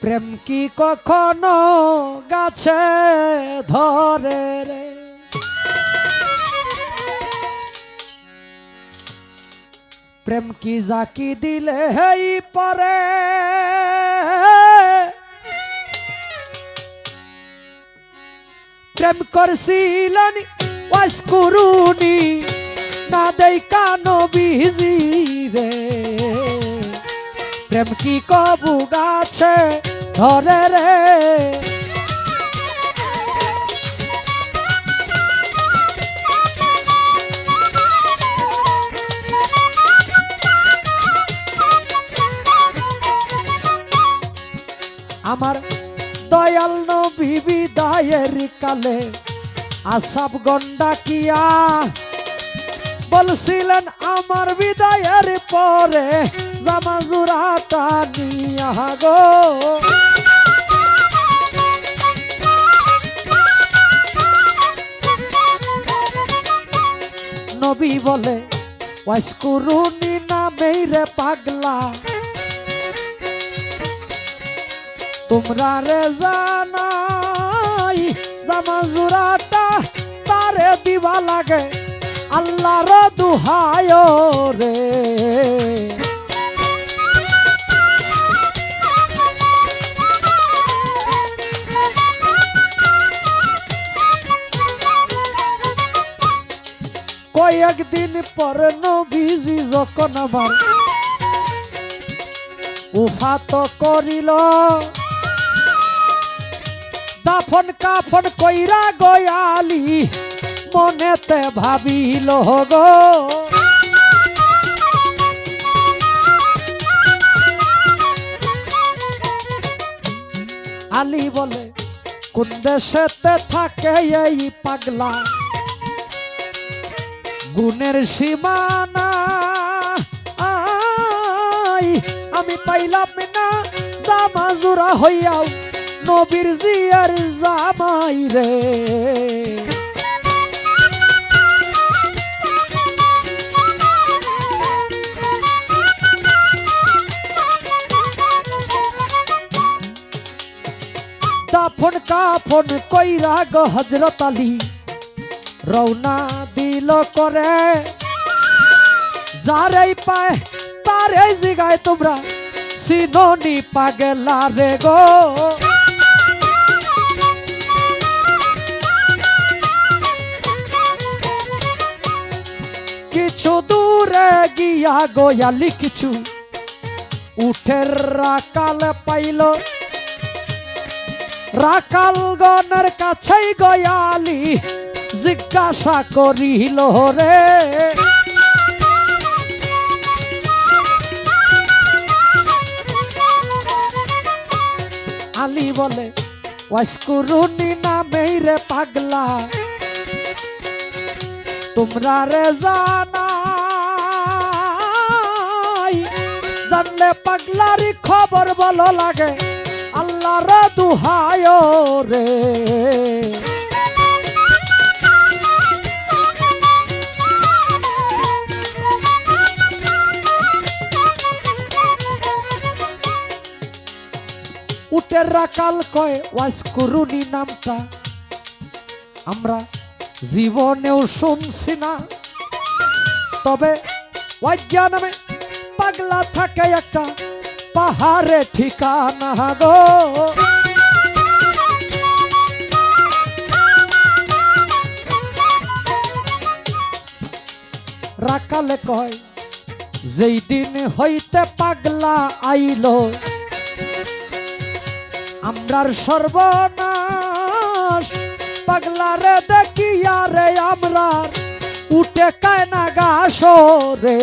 প্রেম কি কখনো গাছে ধরে রে, প্রেম কি জাকি দিলে হেই পরে, প্রেম করছিলেন ওয়াসকুরুনি না দেই কানো বিজি রে, প্রেম কি কবু গাছে ধরে রে। আমার দয়াল নবী বিদায়ের কালে আসাব গন্ডা কিয়া বলছিলেন আমার বিদায়ের পরে জামা জুরাটা নিয়া গো। নবী বলে ওয়াসকুরুনি নামেই রে পাগলা, তোমরা রে জানাই জামা জুরাটা তারে দিবা লাগে আল্লাহর দুহায় রে। কয়েকদিন পর নবীজি যখন আমার উফাত করিল, দাফন কাফন কইরা গয়ালি মনেতে ভাবিল গো। আলী বলে কোন দেশেতে থাকে এই পাগলা, গুণের সীমানা আমি পাইলাম না, জামা জোড়া হইয়াও নবীর জিয়ার জামাই রে। দাফন কাফন কইরা গো হযরত আলী রওনা দিল করে, যারেই পায় তারেই জিগায় তোমরা সিনোনি পাগলা রে গো। কিছু দূরে গিয়া গয়ালি কিছু উঠের রাকাল পাইল, রাকাল গণের কাছেই গয়ালি জিজ্ঞাসা করিল রে, আলী বলে ওয়াসকুরুনি নামেই রে পাগলা, তোমরা রে জানাই জানলে পাগলারি খবর বলো লাগে আল্লাহর দুহায় রে। উটের রাকাল কয় ওয়াসকুরুনি নামটা আমরা জীবনেও শুনছি না, তবে ওয়াজ্জা নামে পাগলা থাকে একটা পাহাড়ে ঠিকানা গো। রাকালে কয় যেই দিন হইতে পাগলা আইলো আমরার সর্বনাশ, পাগলারে দেখিয়া রে আমরা উঠে কায়না গাছ রে।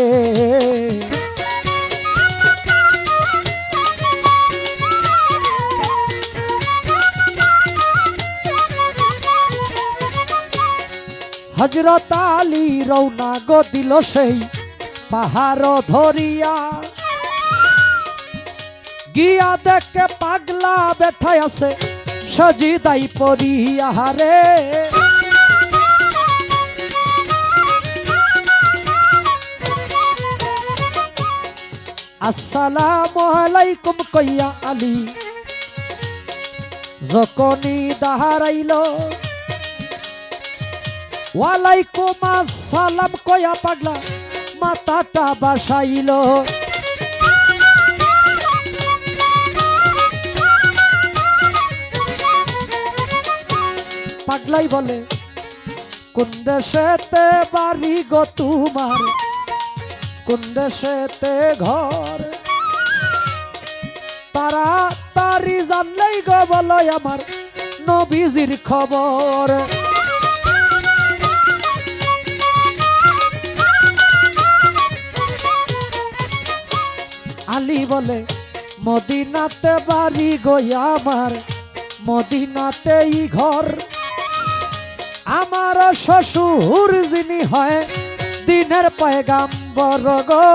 হযরত আলী রওনা গো দিল সেই পাহাড় ধরিয়া, গিয়া দেখে পাগলা বেঠায় আছে সজিদাই পড়িয়া রে। আসসালামু আলাইকুম কইয়া আলী যখনই দাঁড়াইল, ওয়ালাইকুম আসসালাম কইয়া পাগলা মাথাটা বাসাইল। পাগলাই বলে কোন দেশেতে বাড়ি গো তোমার, কোন দেশেতে ঘর, তাড়াতাড়ি জানলেই গো বলো আমার নবীজির খবর। আলী বলে মদিনাতে বাড়ি গো আমার, মদিনাতেই ঘর, আমার শ্বশুর যিনি হয় দিনের পয়গাম্বর গো।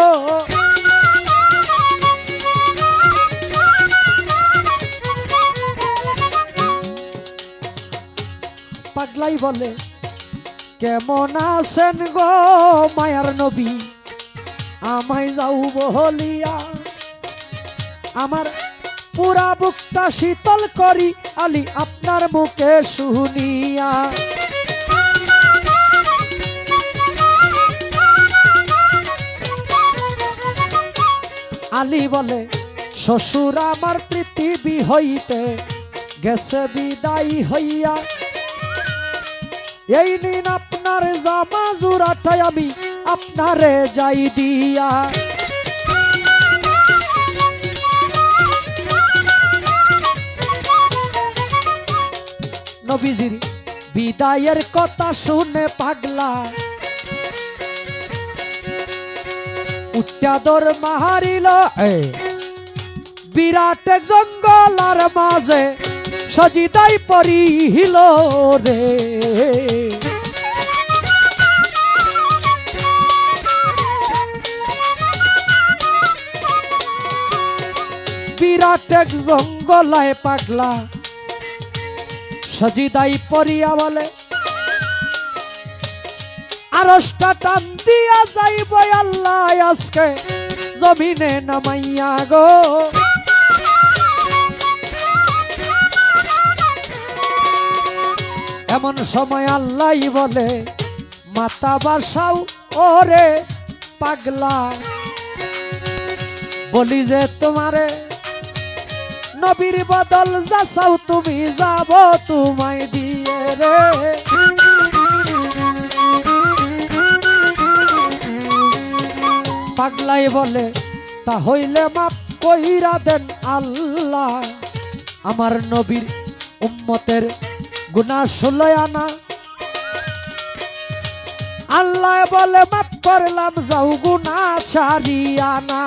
পাগলাই বলে কেমন আছেন গো মায়ার নবী, আমায় যাও বলিয়া, আমার পুরা বুকটা শীতল করি আলী আপনার মুখে শুনিয়া। আলী বলে শ্বশুর আমার পৃথিবী হইতে গেছে বিদায় হইয়া, এই নিন আপনার জামা জোড়াটাই আমি আপনারে যাই দিয়া। নবীজির বিদায়ের কথা শুনে পাগলা উচ্চাদর মাহারিল, বিরাট এক জঙ্গলার মাঝে সজিদাই পরিহিল রে। বিরাট এক জঙ্গলায় পাগলা সজিদাই পরিয়া বলে আরশটা টান দিয়া যাইব আল্লাহ আজকে জমিনে নামাইয়া গো। এমন সময় আল্লাহ বলে মাতা বাসাও ওরে পাগলা, বলি যে তোমারে নবীর বদল যাচাও তুমি যাব তোমায় দিয়ে রে। পাগলাই বলে তা হইলে মাপ কইরা দেন আল্লাহ, আমার নবীর উম্মতের গুনাহ 16 আনা। আল্লাহ বলে মাপ করলাম যাও গুনাহ ছাড়িয়া না।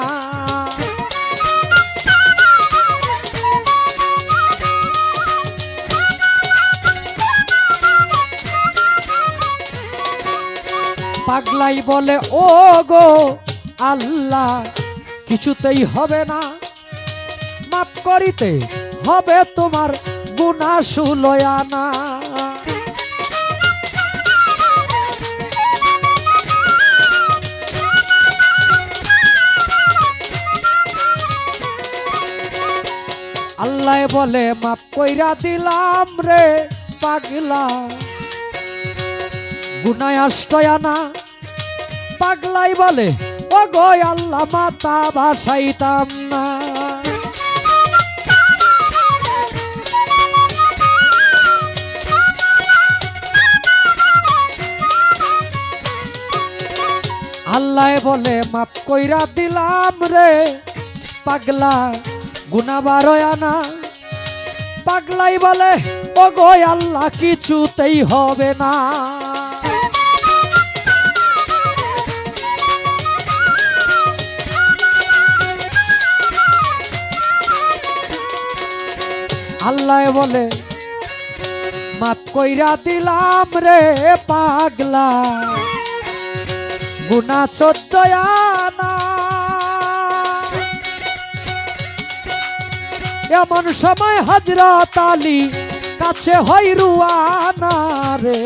পাগলাই বলে ও গো আল্লাহ কিছুতেই হবে না, মাপ করিতে হবে তোমার গুনাহ 16 আনা। আল্লাহ বলে মাপ কইরা দিলাম রে পাগলা, গুনাহ 8 আনা। পাগলাই বলে ও গো আল্লাহ মাথা বাসাইতাম না। আল্লাহ বলে মাপ কইরা দিলাম রে পাগলা, গুনাহ 12 আনা। পাগলাই বলে ও গো আল্লাহ কিছুতেই হবে না। আল্লাহ বলে মাপ কইরা দিলাম রে পাগলা, গুনাহ 14 আনা। এমন সময় হযরত আলী কাছে হয় রুয়ানা রে।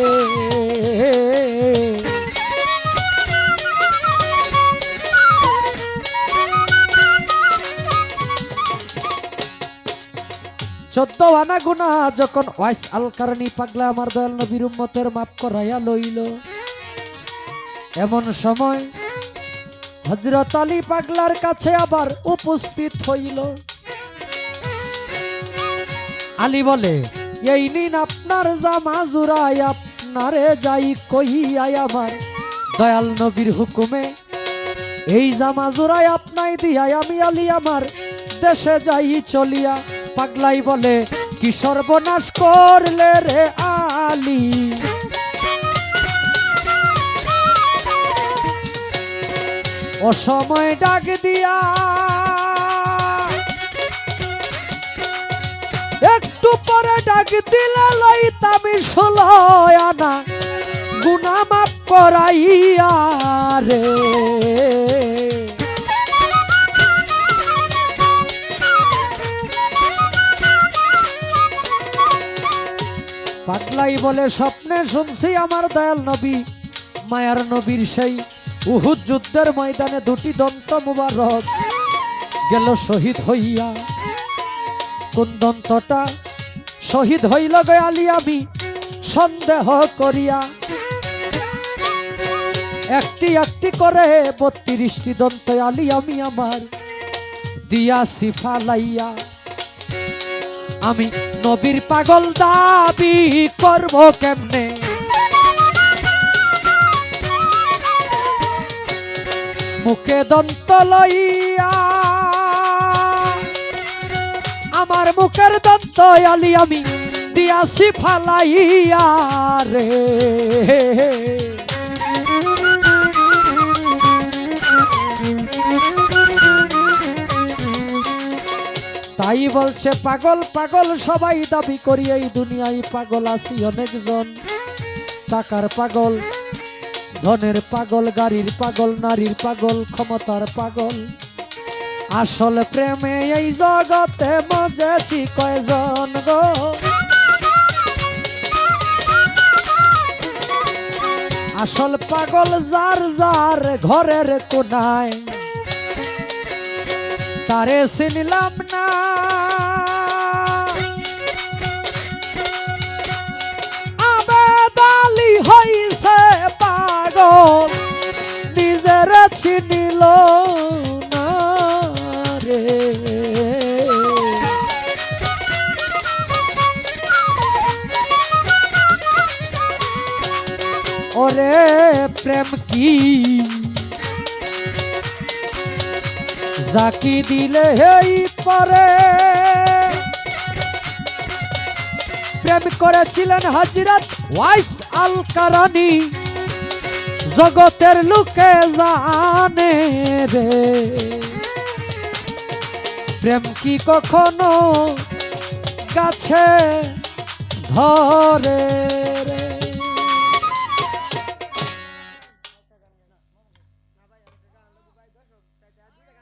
14 আনা গুনাহ যখন ওয়াইস আল কারনি পাগলা আমার দয়াল নবীর উম্মতের মাফ করাইয়া লইল, এমন সময় হযরত আলী পাগলার কাছে আবার উপস্থিত হইল। আলী বলে, এই নিন আপনার জামা জুরাই, আপনারে যাই কইয়াই আমার দয়াল নবীর হুকুমে এই জামা জুরাই আপনাই দিয়াই আমি আলী আমার দেশে যাই চলিয়া। পাগলাই বলে, কি সর্বনাশ করলে রে আলী, অসময় ডাক দিয়া একটু পরে ডাক দিলে লইতাম 16 আনা গুনাহ মাফ করাইয়া রে। পাগলাই বলে, স্বপ্নে শুনছি আমার দয়াল নবী মায়ার নবীর সেই উহুদ যুদ্ধের ময়দানে দুটি দন্ত মুবারক গেল শহীদ হইয়া। কোন দন্তটা শহীদ হইল গে আলী আমি সন্দেহ করিয়া, একটি একটি করে 32টি দন্ত আলী আমি আমার দিয়াছি ফালাইয়া। আমি নবীর পাগল দাবি করব কেমনে, মুখে দন্ত লইয়া আমার মুখের দন্ত আলী আমি দিয়াছি ফালাইয়া রে। তাই বলছে পাগল পাগল সবাই দাবি করি, এই দুনিয়ায় পাগল আছি অনেকজন, টাকার পাগল, ধনের পাগল, গাড়ির পাগল, নারীর পাগল, ক্ষমতার পাগল। আসল প্রেমে এই জগতে মজেছি কয়জন গো, আসল পাগল যার যার ঘরের কোনায়, তারে চিনলাম না। আবেদ আলী হইছে পাগল, নিজের চিনিল না রে। ওরে প্রেম কি জাকি দিলে হেই পরে, প্রেম করেছিলেন হযরত ওয়াইস আল কারানি, জগতের লোকে জানে রে। প্রেম কি কখনো গাছে ধরে।